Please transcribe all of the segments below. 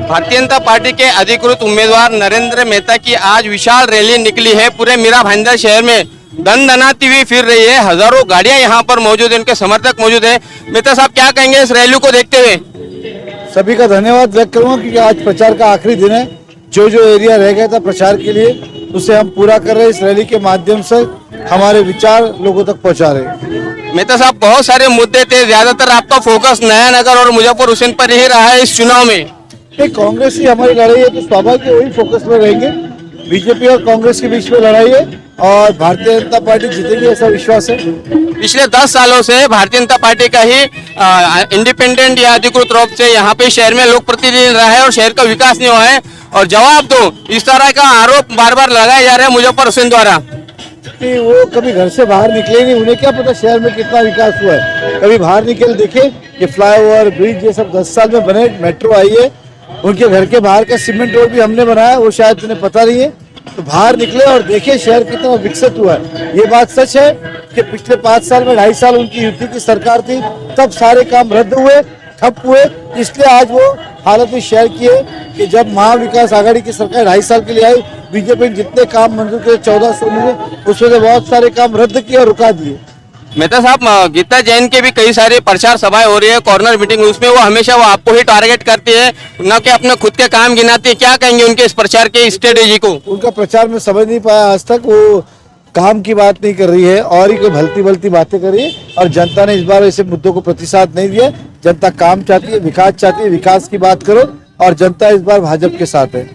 Bharatiya Janata party के अधिकृत उम्मीदवार नरेंद्र मेहता की आज विशाल रैली निकली है। पूरे मीरा भाईंदर शहर में दनाती हुई फिर रही है। हजारों गाड़ियां यहाँ पर मौजूद है, उनके समर्थक मौजूद है। मेहता साहब क्या कहेंगे इस रैली को देखते हुए? सभी का धन्यवाद व्यक्त करूंगा क्योंकि आज प्रचार का आखिरी दिन है। जो एरिया रह गया था प्रचार के लिए उसे हम पूरा कर रहे हैं। इस रैली के माध्यम से हमारे विचार लोगों तक पहुंचा रहे हैं। मेहता साहब, बहुत सारे मुद्दे थे, ज्यादातर आपका फोकस नया नगर और मुजफ्फर हुसैन पर ही रहा है इस चुनाव में। कांग्रेस ही हमारी लड़ाई है तो स्वाभाविक वही फोकस में रहेंगे। बीजेपी और कांग्रेस के बीच में लड़ाई है और भारतीय जनता पार्टी जीतेगी ऐसा विश्वास है। पिछले 10 सालों से भारतीय जनता पार्टी का ही इंडिपेंडेंट या अधिकृत रूप से यहाँ पे शहर में लोक प्रतिनिधि रहा है और शहर का विकास नहीं हुआ है। और जवाब दो, इस तरह का आरोप बार बार लगाया जा रहा है मुजफ्फर हुसैन द्वारा कि वो कभी घर से बाहर निकले नहीं, उन्हें क्या पता शहर में कितना विकास हुआ है। कभी बाहर निकल देखे, ये फ्लाईओवर ब्रिज ये सब 10 साल में बने, मेट्रो आई है, उनके घर के बाहर का सीमेंट रोड भी हमने बनाया, वो शायद उन्हें पता नहीं है। तो बाहर निकले और देखे शहर कितना विकसित हुआ है। ये बात सच है कि पिछले 5 साल में 2.5 साल उनकी यूपी की सरकार थी, तब सारे काम रद्द हुए, ठप हुए। इसलिए आज वो हालत इस शहर की है कि जब महाविकास आघाड़ी की सरकार 2.5 साल के लिए आई, बीजेपी ने जितने काम मंजूर किए 1400 में, उसमें से बहुत सारे काम रद्द किए और रुका दिए। मेहता साहब, गीता जैन के भी कई सारे प्रचार सभाएं हो रही है, कॉर्नर मीटिंग, उसमें वो हमेशा वो आपको ही टारगेट करती है, न कि अपने खुद के काम गिनाती है। क्या कहेंगे उनके इस प्रचार के स्ट्रेटेजी को? उनका प्रचार में समझ नहीं पाया आज तक। वो काम की बात नहीं कर रही है और ही कोई भलती भलती बातें कर रही है। और जनता ने इस बार ऐसे मुद्दों को प्रतिसाद नहीं दिया। जनता काम चाहती है, विकास चाहती है। विकास की बात करो और जनता इस बार भाजपा के साथ है।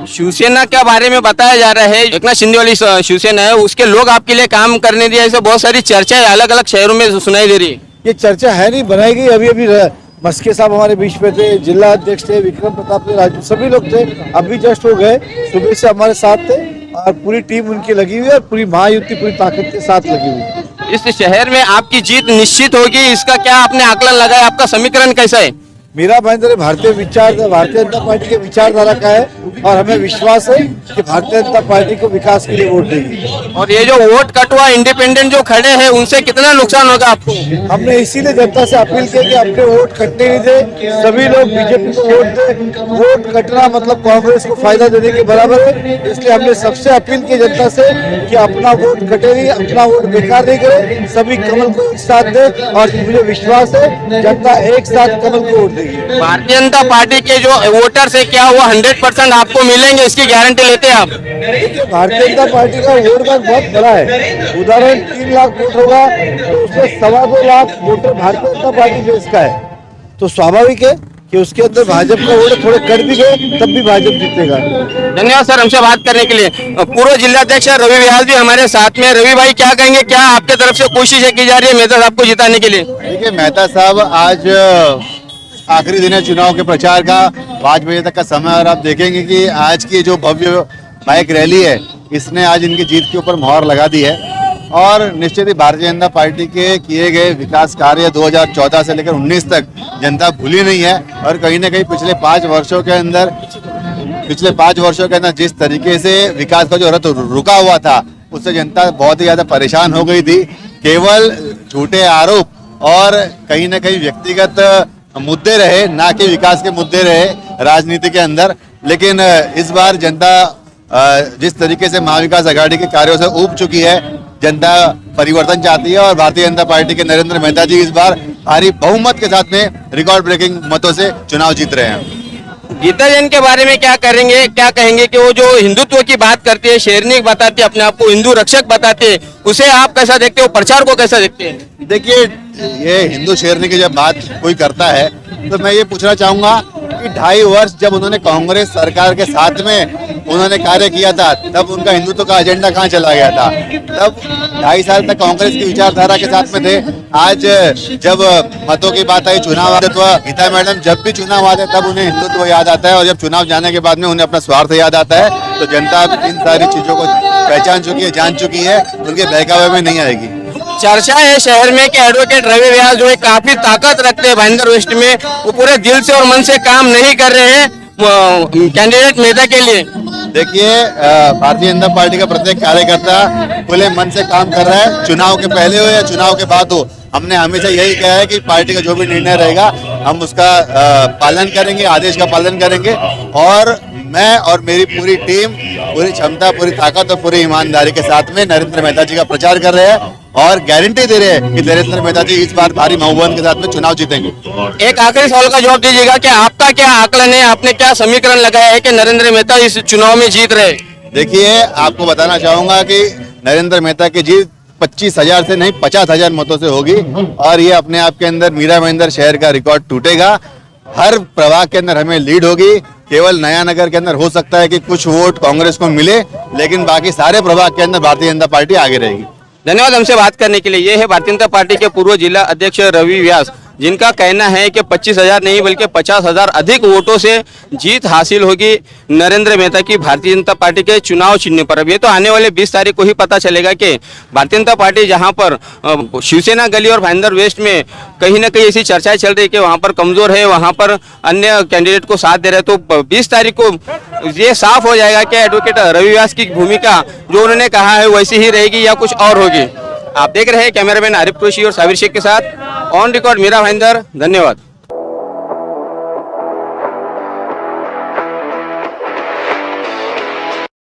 शिवसेना के बारे में बताया जा रहा है, एकनाथ शिंदे वाली शिवसेना है, उसके लोग आपके लिए काम करने दिया, ऐसे बहुत सारी चर्चाएं अलग अलग शहरों में सुनाई दे रही है। ये चर्चा है नहीं, बनाई गई। अभी अभी मस्के साहब हमारे बीच में थे, जिला अध्यक्ष थे, विक्रम प्रताप थे, राजू, सभी लोग थे। अभी जस्ट हो गए, सुबह से हमारे साथ थे और पूरी टीम उनकी लगी हुई है और पूरी महायुति पूरी ताकत के साथ लगी हुई है। इस शहर में आपकी जीत निश्चित होगी, इसका क्या आपने आकलन लगाया? आपका समीकरण कैसा है? मीरा भाईंदर भारतीय जनता पार्टी के विचारधारा का है और हमें विश्वास है कि भारतीय जनता पार्टी को विकास के लिए वोट देगी। और ये जो वोट कटवा इंडिपेंडेंट जो खड़े हैं उनसे कितना नुकसान होगा आपको? हमने इसीलिए जनता से अपील की कि अपने वोट कटने नहीं दे, सभी लोग बीजेपी को वोट दे। वोट कटना मतलब कांग्रेस को फायदा देने के बराबर है। इसलिए हमने सबसे अपील की जनता से कि अपना वोट कटे नहीं, अपना वोट बेकार नहीं करे, सभी कमल को एक साथ दे। और मुझे विश्वास है जनता एक साथ कमल को वोट देगी। भारतीय जनता पार्टी के जो वोटर्स है, क्या वो 100% आपको मिलेंगे, इसकी गारंटी लेते हैं आप? भारतीय जनता पार्टी का वोट बैंक बहुत बड़ा है। उदाहरण 3 लाख वोट होगा तो उसमें 2.25 लाख वोटर भारतीय जनता पार्टी देश का है। तो स्वाभाविक है कि उसके अंदर भाजपा का वोट थोड़े कट भी गए तब भी भाजपा जीतेगा। धन्यवाद सर हमसे बात करने के लिए। पूर्व जिलाध्यक्ष रवि व्यास भी हमारे साथ में। रवि भाई, क्या कहेंगे, क्या आपके तरफ से कोशिश की जा रही है मेहता साहब को जिताने के लिए? देखिए, मेहता साहब आज आखिरी दिन है चुनाव के प्रचार का, 5 बजे तक का समय। और आप देखेंगे कि आज की जो भव्य बाइक रैली है, इसने आज इनकी जीत के ऊपर मोहर लगा दी है। और निश्चित ही भारतीय जनता पार्टी के किए गए विकास कार्य 2014 से लेकर 19 तक जनता भूली नहीं है। और कहीं ना कहीं पिछले 5 वर्षों के अंदर जिस तरीके से विकास का जो रथ रुका हुआ था, उससे जनता बहुत ही ज्यादा परेशान हो गई थी। केवल झूठे आरोप और कहीं ना कहीं व्यक्तिगत मुद्दे रहे, ना कि विकास के मुद्दे रहे राजनीति के अंदर। लेकिन इस बार जनता जिस तरीके से महाविकास आघाड़ी के कार्यों से ऊब चुकी है, जनता परिवर्तन चाहती है। और भारतीय जनता पार्टी के नरेंद्र मेहता जी इस बार भारी बहुमत के साथ में रिकॉर्ड ब्रेकिंग मतों से चुनाव जीत रहे हैं। गीता जैन के बारे में क्या कहेंगे कि वो जो हिंदुत्व की बात करती है, शेरनी बताती है, अपने आप को हिंदू रक्षक बताते हैं, उसे आप कैसा देखते हो, प्रचार को कैसा देखते हैं? देखिए, ये हिंदू शेरनी की जब बात कोई करता है तो मैं ये पूछना चाहूंगा कि 2.5 वर्ष जब उन्होंने कांग्रेस सरकार के साथ में उन्होंने कार्य किया था, तब उनका हिंदुत्व का एजेंडा कहाँ चला गया था? तब 2.5 साल तक कांग्रेस की विचारधारा के साथ में थे। आज जब मतों की बात आई, चुनाव आते तो गीता मैडम जब भी चुनाव आते तब उन्हें हिंदुत्व याद आता है, और जब चुनाव जाने के बाद में उन्हें अपना स्वार्थ याद आता है। तो जनता इन सारी चीजों को पहचान चुकी है, जान चुकी है, उनके बहकावे में नहीं आएगी। चर्चा है शहर में कि एडवोकेट रवि व्यास जो है काफी ताकत रखते हैं भाईंदर वेस्ट में, वो पूरे दिल से और मन से काम नहीं कर रहे हैं कैंडिडेट मेहता के लिए। देखिए, भारतीय जनता पार्टी का प्रत्येक कार्यकर्ता खुले मन से काम कर रहा है। चुनाव के पहले हो या चुनाव के बाद हो, हमने हमेशा यही कहा है कि पार्टी का जो भी निर्णय रहेगा हम उसका पालन करेंगे, आदेश का पालन करेंगे। और मैं और मेरी पूरी टीम पूरी क्षमता, पूरी ताकत और पूरी ईमानदारी के साथ में नरेंद्र मेहता जी का प्रचार कर रहे हैं और गारंटी दे रहे हैं कि नरेंद्र मेहता जी इस बार भारी बहुमत के साथ में चुनाव जीतेंगे। एक आखिरी सवाल का जवाब दीजिएगा कि आपका क्या आकलन है, आपने क्या समीकरण लगाया है कि नरेंद्र मेहता इस चुनाव में जीत रहे? देखिए, आपको बताना चाहूंगा कि नरेंद्र मेहता की जीत 25,000 से नहीं 50,000 मतों से होगी और ये अपने आप के अंदर मीरा भाईंदर शहर का रिकॉर्ड टूटेगा। हर प्रभाग के अंदर हमें लीड होगी। केवल नया नगर के अंदर हो सकता है कि कुछ वोट कांग्रेस को मिले, लेकिन बाकी सारे प्रभाग के अंदर भारतीय जनता पार्टी आगे रहेगी। धन्यवाद हमसे बात करने के लिए। ये है भारतीय जनता पार्टी के पूर्व जिला अध्यक्ष रवि व्यास, जिनका कहना है कि 25,000 नहीं बल्कि 50,000 अधिक वोटों से जीत हासिल होगी नरेंद्र मेहता की भारतीय जनता पार्टी के चुनाव चिन्ह पर। अब ये तो आने वाले 20 तारीख को ही पता चलेगा कि भारतीय जनता पार्टी जहां पर शिवसेना गली और भाईंदर वेस्ट में कहीं ना कहीं ऐसी चर्चाएं चल रही है कि वहां पर कमजोर है, वहां पर अन्य कैंडिडेट को साथ दे रहे हैं, तो 20 तारीख को ये साफ हो जाएगा कि एडवोकेट रवि व्यास की भूमिका जो उन्होंने कहा है वैसी ही रहेगी या कुछ और होगी। आप देख रहे हैं कैमरामैन आरिफ कुरैशी और साबिर शेख के साथ ऑन रिकॉर्ड मीरा भाईंदर। धन्यवाद।